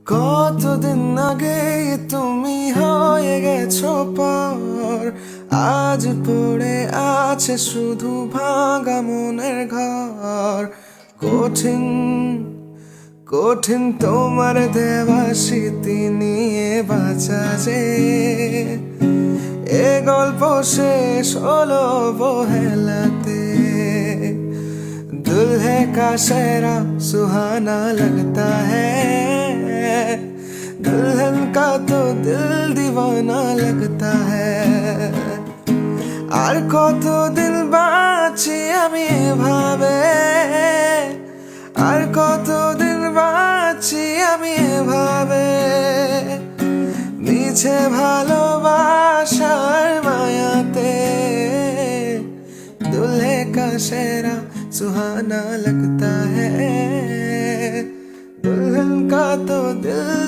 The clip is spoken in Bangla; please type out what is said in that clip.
কতদিন আগে তুমি হয়ে গেছো পর, আজ পড়ে আছে শুধু ভাঙা মনের ঘর। কঠিন কঠিন তোমার দেওয়া স্মৃতি নিয়ে বাঁচা যে, এ গল্প শেষ হলো অবহেলাতে। दुल्हे का सेहरा सुहाना लगता है, दुल्हन का तो दिल दीवाना लगता है। আর কতদিন বাঁচি আমি এভাবে, আর কতদিন বাঁচি আমি এভাবে, মিছে ভালোবাসার মায়াতে। दूल्हे का सेहरा सुहाना लगता है, दुल्हन का तो दिल